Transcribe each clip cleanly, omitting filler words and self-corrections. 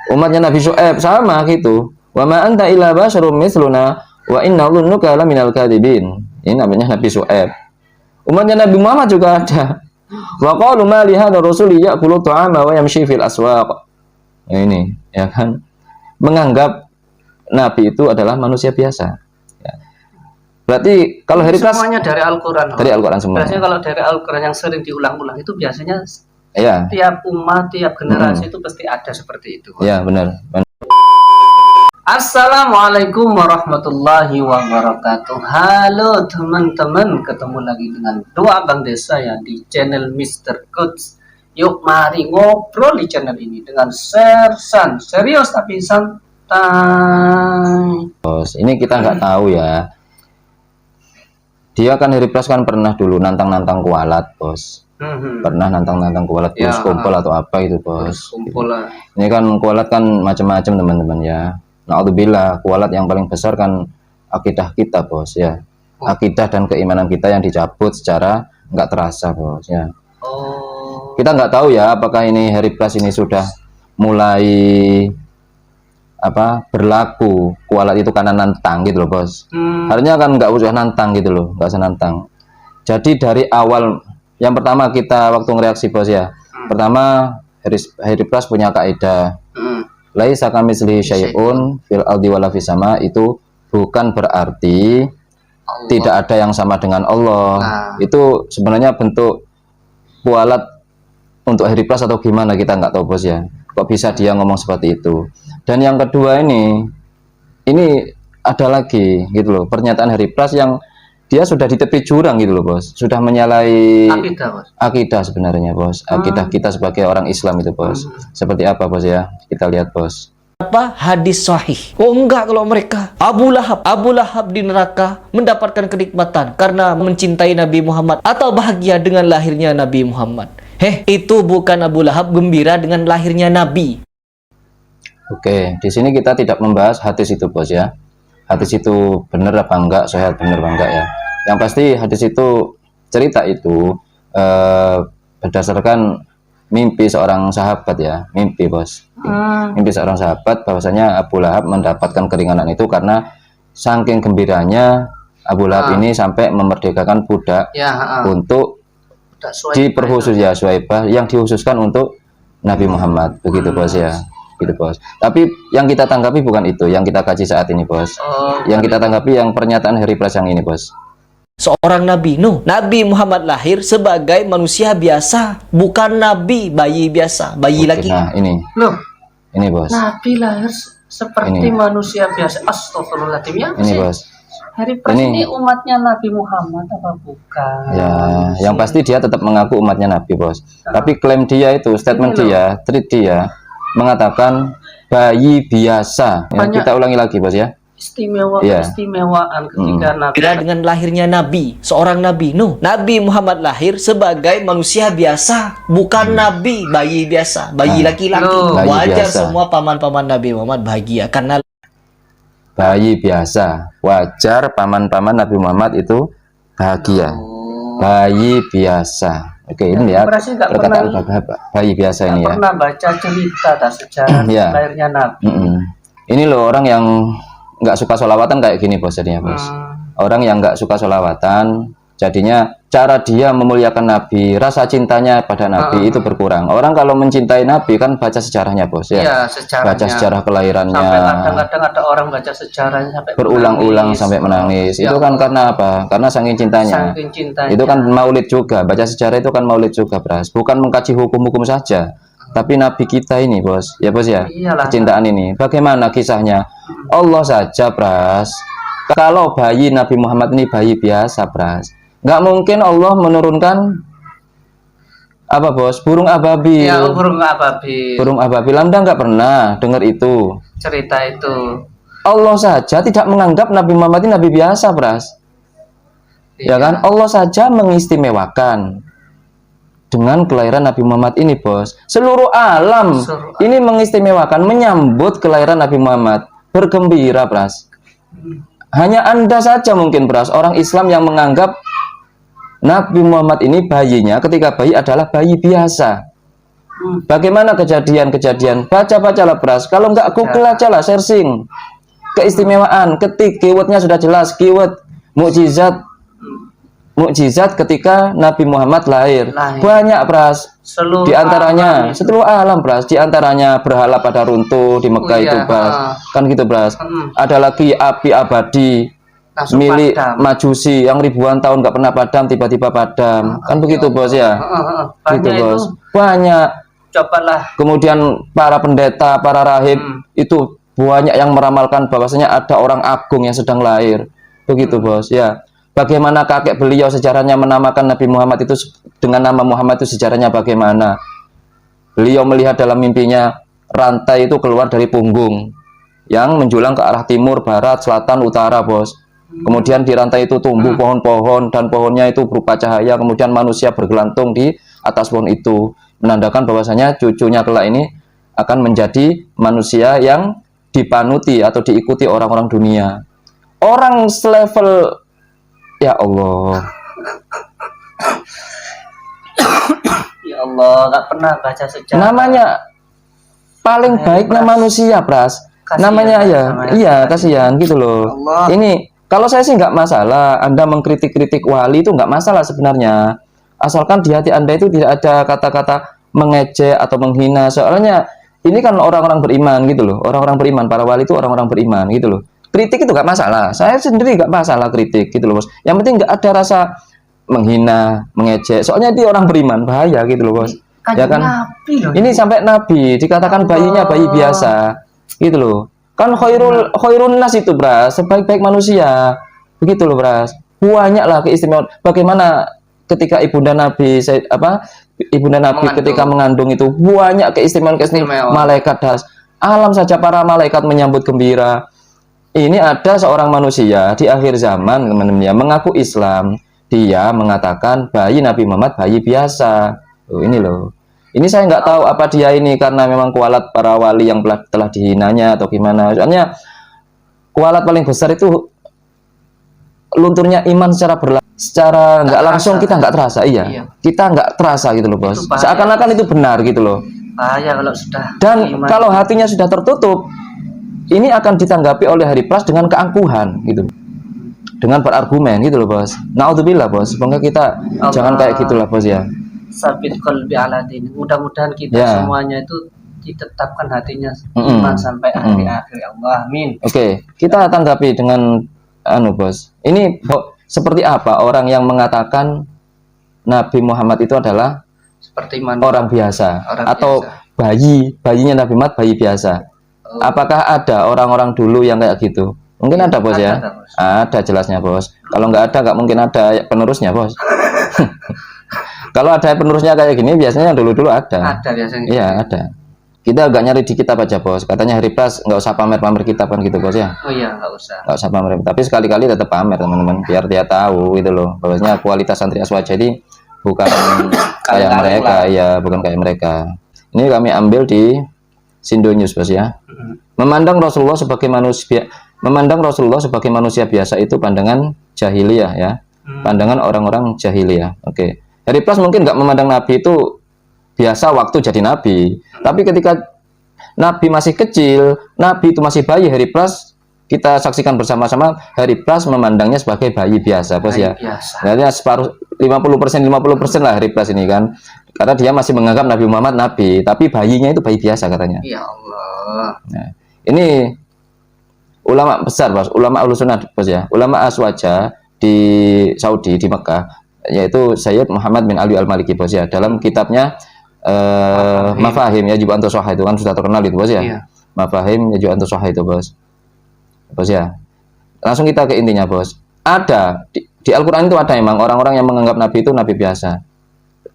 Umatnya Nabi Syuaib sama gitu. Wa ma anta illa basyarum mitsluna wa inna dhunnuka laminal kadhibin. Ini namanya Nabi Syuaib. Umatnya Nabi Muhammad juga ada. Wa qalu ma li hadzal rasuli ya'kulu ta'ama wa yamshi fil aswaq. Nah, ini ya kan menganggap Nabi itu adalah manusia biasa. Ya. Berarti kalau hari Pras semuanya dari Al-Quran. Dari Al-Quran semua. Biasanya kalau dari Al-Quran yang sering diulang-ulang itu biasanya ya. Tiap umat, tiap generasi itu pasti ada seperti itu. Ya benar. Assalamualaikum warahmatullahi wabarakatuh. Halo teman-teman, ketemu lagi dengan dua abang desa ya di channel Mr. Coach. Yuk mari ngobrol di channel ini dengan sersan serius tapi santai. Bos, ini kita nggak tahu ya. Dia kan Hari Pras kan pernah dulu nantang-nantang kualat, bos. Pernah nantang-nantang kualat terus kumpul atau apa itu, bos. Kumpul lah. Ini kan kualat kan macam-macam teman-teman ya. Na'udzubillah, kualat yang paling besar kan akidah kita, bos ya. Akidah dan keimanan kita yang dicabut secara nggak terasa, bos ya. Kita nggak tahu ya apakah ini Hari Pras ini sudah mulai berlaku kualat itu karena nantang gitu loh, bos. Harusnya kan nggak usah nantang gitu loh, nggak usah nantang. Jadi dari awal yang pertama kita waktu ngereaksi, bos ya. Pertama Hari Pras punya kaidah laisa kamitslihi syai'un fil ardi wala fis sama, itu bukan berarti Allah. Tidak ada yang sama dengan Allah. Itu sebenarnya bentuk kualat untuk Hari Pras atau gimana kita nggak tahu, bos ya. Kok bisa dia ngomong seperti itu. Dan yang kedua ini ada lagi gitu loh, pernyataan Hari Pras yang dia sudah di tepi jurang gitu loh, bos. Sudah menyalahi akidah sebenarnya, bos. Akidah kita sebagai orang Islam itu, bos. Seperti apa, bos ya? Kita lihat, bos. Apa hadis sahih? Oh enggak, kalau mereka Abu Lahab di neraka mendapatkan kenikmatan karena mencintai Nabi Muhammad atau bahagia dengan lahirnya Nabi Muhammad. Itu bukan Abu Lahab gembira dengan lahirnya Nabi. Oke, di sini kita tidak membahas hadis itu, bos ya. Hadis itu benar apa enggak, sahih benar apa enggak ya. Yang pasti hadis itu, cerita itu berdasarkan mimpi seorang sahabat ya, mimpi, bos. Mimpi seorang sahabat bahwasanya Abu Lahab mendapatkan keringanan itu karena saking gembiranya Abu Lahab ini sampai memerdekakan budak untuk diperkhusus ya, Suwaibah yang dikhususkan untuk Nabi Muhammad, begitu, bos ya. Gitu, bos. Tapi yang kita tanggapi bukan itu yang kita kaji saat ini, bos. Yang kita tanggapi yang pernyataan Hari Pras yang ini, bos. Seorang nabi, Nabi Muhammad lahir sebagai manusia biasa, bukan nabi bayi biasa, bayi lagi. Nah, ini. Loh, ini, bos. Nabi lahir seperti manusia biasa. Astagfirullahaladzim ya. Ini, bos. Hari Pras ini umatnya Nabi Muhammad apa bukan? Ya, yang pasti dia tetap mengaku umatnya Nabi, bos. Tapi klaim dia itu, statement dia, tweet dia mengatakan bayi biasa. Ya, kita ulangi lagi, bos ya. Istimewaan ketika Nabi dengan lahirnya Nabi, seorang Nabi Nabi Muhammad lahir sebagai manusia biasa, bukan Nabi bayi biasa, bayi laki-laki. Wajar semua paman-paman Nabi Muhammad bahagia karena bayi biasa. Wajar paman-paman Nabi Muhammad itu bahagia. Bayi biasa. Oke, ini ya perkataan bayi biasa ini ya. Pernah baca cerita sejarah lahirnya Nabi. Ini loh orang yang nggak suka sholawatan kayak gini, bos, jadinya, bos. Orang yang nggak suka sholawatan, jadinya cara dia memuliakan Nabi, rasa cintanya pada Nabi itu berkurang. Orang kalau mencintai Nabi kan baca sejarahnya, bos ya. Iya, sejarahnya. Baca sejarah kelahirannya. Sampai kadang-kadang ada orang baca sejarahnya sampai berulang-ulang sampai menangis. Itu kan karena apa? Karena saking cintanya. Itu kan maulid juga. Baca sejarah itu kan maulid juga, Bras. Bukan mengkaji hukum-hukum saja. Tapi Nabi kita ini, bos, ya, bos ya. Kecintaan ini. Bagaimana kisahnya? Allah saja, Bras. Kalau bayi Nabi Muhammad ini bayi biasa, Bras. Nggak mungkin Allah menurunkan apa, bos? Burung ababil. Ya, burung ababil. Burung ababil. Anda nggak pernah dengar itu? Cerita itu. Allah saja tidak menganggap Nabi Muhammad ini Nabi biasa, Bras. Ya kan? Allah saja mengistimewakan dengan kelahiran Nabi Muhammad ini, bos. Seluruh alam ini mengistimewakan, menyambut kelahiran Nabi Muhammad, bergembira, Bras. Hanya Anda saja mungkin, Bras, orang Islam yang menganggap Nabi Muhammad ini bayinya ketika bayi adalah bayi biasa. Bagaimana kejadian-kejadian? Baca-bacalah Pras. Kalau enggak Google aja lah, searching. Keistimewaan, ketik keywordnya sudah jelas, keyword mukjizat. Mukjizat ketika Nabi Muhammad lahir. Banyak Pras. Seluruh Di antaranya alam. seluruh alam Pras. Di antaranya berhala pada runtuh di Mekah itu Pras. Kan gitu Pras. Ada lagi api abadi Langsung milik padam. Majusi yang ribuan tahun nggak pernah padam, tiba-tiba padam. Kan begitu Bos ya. Gitu Banyak Bos. itu. Banyak. Cobalah. Kemudian para pendeta, para rahib itu banyak yang meramalkan bahwasanya ada orang agung yang sedang lahir. Begitu Bos ya. Bagaimana kakek beliau sejarahnya menamakan Nabi Muhammad itu dengan nama Muhammad itu sejarahnya bagaimana? Beliau melihat dalam mimpinya rantai itu keluar dari punggung yang menjulang ke arah timur, barat, selatan, utara Bos. Kemudian di rantai itu tumbuh pohon-pohon dan pohonnya itu berupa cahaya. Kemudian manusia bergelantung di atas pohon itu, menandakan bahwasanya cucunya kelak ini akan menjadi manusia yang dipanuti atau diikuti orang-orang dunia. Orang selevel, ya Allah, Ya Allah, nggak pernah baca sejarah. namanya paling baiknya manusia Pras. Kasihan, Namanya ya, namanya. iya kasihan gitu loh. Allah. Ini kalau saya sih nggak masalah, Anda mengkritik-kritik wali itu nggak masalah sebenarnya. Asalkan di hati Anda itu tidak ada kata-kata mengejek atau menghina. Soalnya ini kan orang-orang beriman gitu loh. Orang-orang beriman, para wali itu orang-orang beriman gitu loh. Kritik itu nggak masalah. Saya sendiri nggak masalah kritik gitu loh Bos. Yang penting nggak ada rasa menghina, mengejek. Soalnya dia orang beriman, bahaya gitu loh Bos. Ya kan? Nabi loh. Ini sampai Nabi dikatakan bayinya bayi biasa, gitu loh. Kan khairun nas itu Bras, sebaik-baik manusia, begitu loh Bras. Banyak lah keistimewaan. Bagaimana ketika ibunda Nabi, ibunda Nabi Mengandung. ketika mengandung itu banyak keistimewaan malaikat das. Alam saja para malaikat menyambut gembira. Ini ada seorang manusia di akhir zaman teman-teman ya, mengaku Islam. Dia mengatakan bayi Nabi Muhammad bayi biasa. Oh, ini loh. Ini saya nggak tahu apa dia ini karena memang kualat para wali yang telah dihinanya atau gimana. Soalnya kualat paling besar itu lunturnya iman secara nggak langsung kita nggak terasa. Iya, kita nggak terasa gitu loh Bos. Seakan-akan itu benar gitu loh. Bahaya kalau sudah. Dan iman. kalau hatinya sudah tertutup, ini akan ditanggapi oleh hari pras dengan keangkuhan gitu, dengan berargumen gitu loh Bos. Naudzubillah Bos. Semoga kita jangan kayak gitulah Bos ya. Sabit qalbi ala din. Mudah-mudahan kita Ya. semuanya itu ditetapkan hatinya iman sampai akhir-akhir. Allah amin. Oke, kita tanggapi dengan Bos. Ini seperti apa orang yang mengatakan Nabi Muhammad itu adalah Seperti manusia. orang biasa Orang atau biasa. bayinya Nabi Muhammad bayi biasa. Apakah ada orang-orang dulu yang kayak gitu? Mungkin ada Bos ya. Ada, Bos. Ada jelasnya Bos. Kalau nggak ada nggak mungkin ada penerusnya Bos. Kalau ada penerusnya kayak gini biasanya dulu-dulu ada. Ada biasanya. Iya ada. Kita agak nyari di kitab aja Bos. Katanya hari pras nggak usah pamer-pamer kitab kan gitu Bos ya. Oh iya, nggak usah. Nggak usah pamer. Tapi sekali-kali tetap pamer teman-teman. Biar dia tahu gitu loh. Bahwasanya kualitas santri Aswaja ini bukan kayak mereka. Iya bukan kayak mereka. Ini kami ambil di Sindo News Bos ya. Memandang Rasulullah sebagai manusia biasa itu pandangan jahiliyah ya. Pandangan orang-orang jahiliyah. Oke. Hari Pras mungkin nggak memandang Nabi itu biasa waktu jadi Nabi. Tapi ketika Nabi masih kecil, Nabi itu masih bayi, Hari Pras kita saksikan bersama-sama Hari Pras memandangnya sebagai bayi biasa, Bos ya. Biasa. Jadi separuh 50% lah Hari Pras ini kan. Karena dia masih menganggap Nabi Muhammad Nabi, tapi bayinya itu bayi biasa katanya. Ya Allah. Nah, ini ulama besar Bos, ulama Ahlussunnah Bos ya. Ulama Aswaja di Saudi, di Mekah, yaitu Sayyid Muhammad bin Ali Al-Maliki Bos ya. Dalam kitabnya Mafahim Yajib an Tusahhah itu kan sudah terkenal itu Bos ya. Iya. Mafahim Yajib an Tusahhah itu Bos. Bos ya. Langsung kita ke intinya Bos. Ada di Al-Qur'an itu ada memang orang-orang yang menganggap Nabi itu Nabi biasa.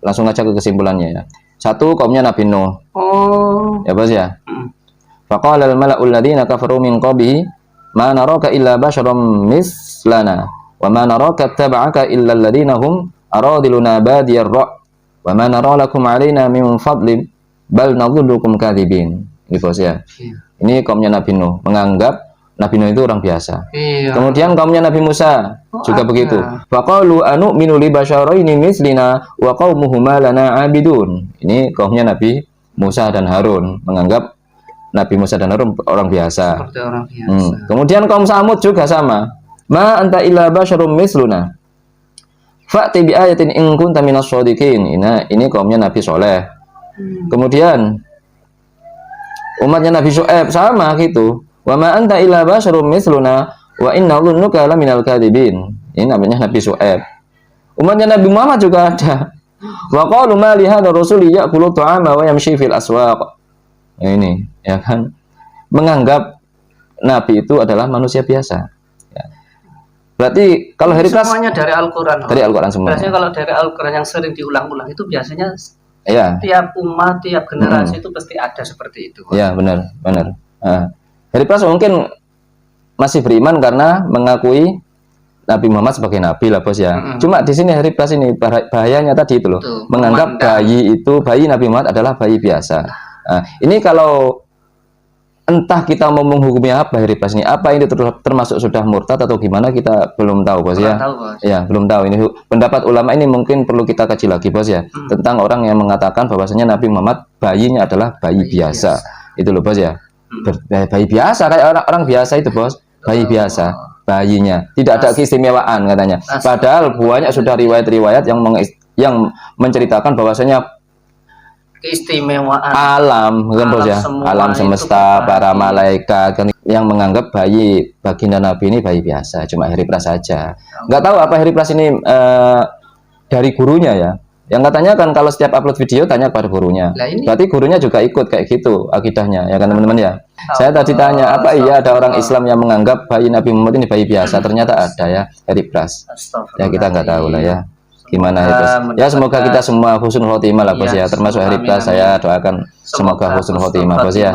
Langsung aja ke kesimpulannya ya. Satu, kaumnya Nabi Nuh. Oh. Ya Bos ya. Faqala al-mala'ul ladzina kafaru min qablihi ma naraka illa basyaram mislana wa ma naraka ittaba'aka illa alladzina hum aradiluna badiyar ra' wa ma nara lakum 'alaina min fadlin bal nadhunnukum kadzibin. Ini Bos ya. Ini kaumnya Nabi Nuh menganggap Nabi Nuh itu orang biasa. Iya. Kemudian kaumnya Nabi Musa juga ada. begitu. Faqalu anu'minu li basyaraini mislina wa qaumuhuma lana 'abidun. Ini kaumnya Nabi Musa dan Harun, menganggap Nabi Musa dan Harun orang biasa. Seperti orang biasa. Kemudian kaum Samud juga sama. Ma anta illa basyarum misluna. Fa'ti bi ayatin in kunta minas shadiqin. Ini kaumnya Nabi Soleh. Kemudian umatnya Nabi Syuaib sama gitu. Wa ma anta illa basyarum misluna wa inna dhunnuka laminal kadhibin. Ini namanya Nabi Syuaib. Umatnya Nabi Muhammad juga ada. Wa qalu ma li hadzal rasuli ya'kulu ta'ama wa yamshi fil aswaq. Ini ya kan, menganggap Nabi itu adalah manusia biasa. Ya. Berarti kalau hari Pras semuanya dari Al-Quran. Dari Al-Quran semua. Biasanya kalau dari Al-Quran yang sering diulang-ulang itu biasanya ya, tiap umat, tiap generasi itu pasti ada seperti itu. Ya benar. Hari Pras mungkin masih beriman karena mengakui Nabi Muhammad sebagai Nabi lah bos ya. Cuma di sini Hari Pras ini bahayanya tadi itu loh, menganggap bayi Nabi Muhammad adalah bayi biasa. Ini kalau entah kita mau menghukumi apa Hari Pras ini, apa ini termasuk sudah murtad atau gimana, kita belum tahu bos ya. Ya belum tahu. Ini pendapat ulama ini mungkin perlu kita kaji lagi bos ya, tentang orang yang mengatakan bahwasanya Nabi Muhammad bayinya adalah bayi biasa. Itu loh bos ya. Bayi biasa kayak orang biasa itu bos, bayi biasa. Bayinya tidak ada keistimewaan katanya. Padahal banyak sudah riwayat-riwayat yang menceritakan bahwasanya keistimewaan alam kan bos ya, alam semesta, para malaikat kan, yang menganggap bayi baginda Nabi ini bayi biasa, cuma Hari Pras saja. Nggak tahu apa Hari Pras ini dari gurunya ya. Yang katanya kan kalau setiap upload video tanya kepada gurunya. Berarti gurunya juga ikut kayak gitu akidahnya ya kan teman-teman ya. Saya tadi tanya, apa iya ada orang Islam yang menganggap bayi Nabi Muhammad ini bayi biasa? Ternyata ada ya, Hari Pras. Ya kita nggak tahu lah ya. Gimana itu? Ya semoga kita semua husnul khotimah lah bos ya. Termasuk Hari Pras saya doakan semoga husnul khotimah bos ya.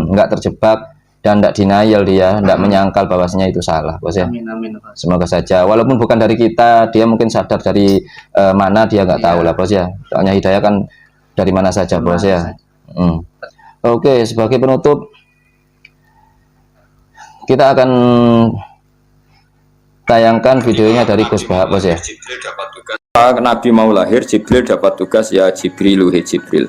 Nggak terjebak dan tidak denial dia, tidak menyangkal bahwasanya itu salah bos ya. Semoga saja, walaupun bukan dari kita, dia mungkin sadar dari mana dia nggak tahu lah bos ya. Soalnya hidayah kan dari mana saja bos ya. Oke, sebagai penutup kita akan tayangkan videonya dari Gus Bahak bos ya. Nabi mau lahir, Jibril dapat tugas, ya Jibrilu he Jibril,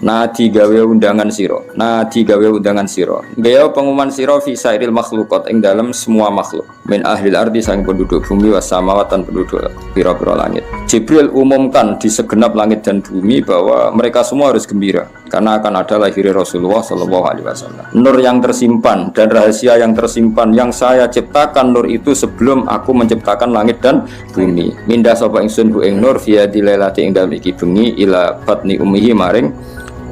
nadi gawe undangan siro, gawe pengumuman siro fisairil makhlukot ing dalam semua makhluk, min ahlil ardi sang penduduk bumi wasamawatan penduduk pira-pira langit. Jibril umumkan di segenap langit dan bumi bahwa mereka semua harus gembira karena akan ada lahir Rasulullah Shallallahu Alaihi Wasallam. Nur yang tersimpan dan rahasia yang tersimpan yang saya ciptakan nur itu sebelum aku menciptakan langit dan bumi. Minda sapa ingsun bu ing nur via dilailati ing dalem iki bengi ila batni ummihi maring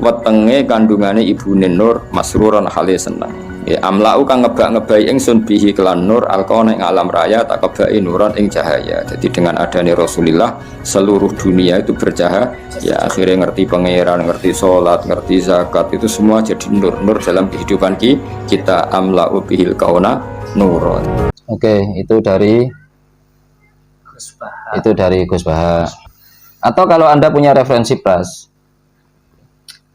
wetenge kandungane ibune Nur masruron hale seneng. Ya amlau kang ngebak-ngebai ingsun bihi kelan nur alqona ing alam raya tak kebai nuron ing cahaya. Jadi dengan adanya Rasulullah seluruh dunia itu bercahaya. Ya akhirnya ngerti pangeran, ngerti sholat, ngerti zakat, itu semua jadi nur dalam kehidupan kita. Amlau bihil kauna nuron. Oke, itu dari Gus Bahak. Atau kalau Anda punya referensi Pras,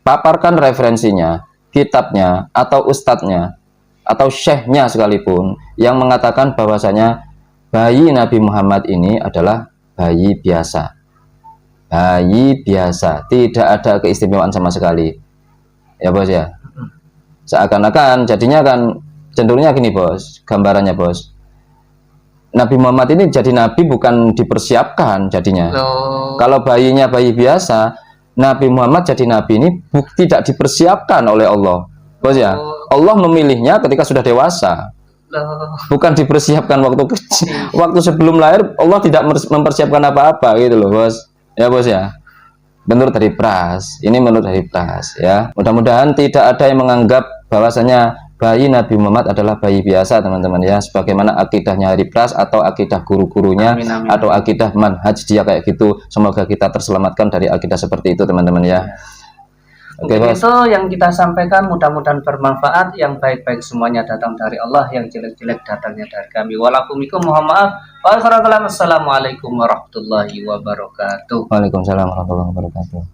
paparkan referensinya, kitabnya, atau ustadznya, atau syekhnya sekalipun yang mengatakan bahwasanya bayi Nabi Muhammad ini adalah bayi biasa. Bayi biasa, tidak ada keistimewaan sama sekali. Ya bos ya. Seakan-akan jadinya kan cenderungnya gini bos, gambarannya bos. Nabi Muhammad ini jadi nabi bukan dipersiapkan jadinya. Kalau bayinya bayi biasa, Nabi Muhammad jadi nabi ini tidak dipersiapkan oleh Allah, bos ya. Allah memilihnya ketika sudah dewasa, bukan dipersiapkan waktu kecil. Waktu sebelum lahir Allah tidak mempersiapkan apa-apa gitu loh bos. Ya bos ya. Menurut Hari Pras, ini menurut Hari Pras ya. Mudah-mudahan tidak ada yang menganggap bahwasanya bayi Nabi Muhammad adalah bayi biasa teman-teman ya, sebagaimana akidahnya Hari Pras atau akidah guru-gurunya atau akidah manhaj dia kayak gitu. Semoga kita terselamatkan dari akidah seperti itu teman-teman ya. Oke, bos. Itu yang kita sampaikan, mudah-mudahan bermanfaat. Yang baik-baik semuanya datang dari Allah, yang jelek-jelek datangnya dari kami. Walakumikum, mohon maaf. Wassalamualaikum warahmatullahi wabarakatuh. Waalaikumsalam warahmatullahi wabarakatuh.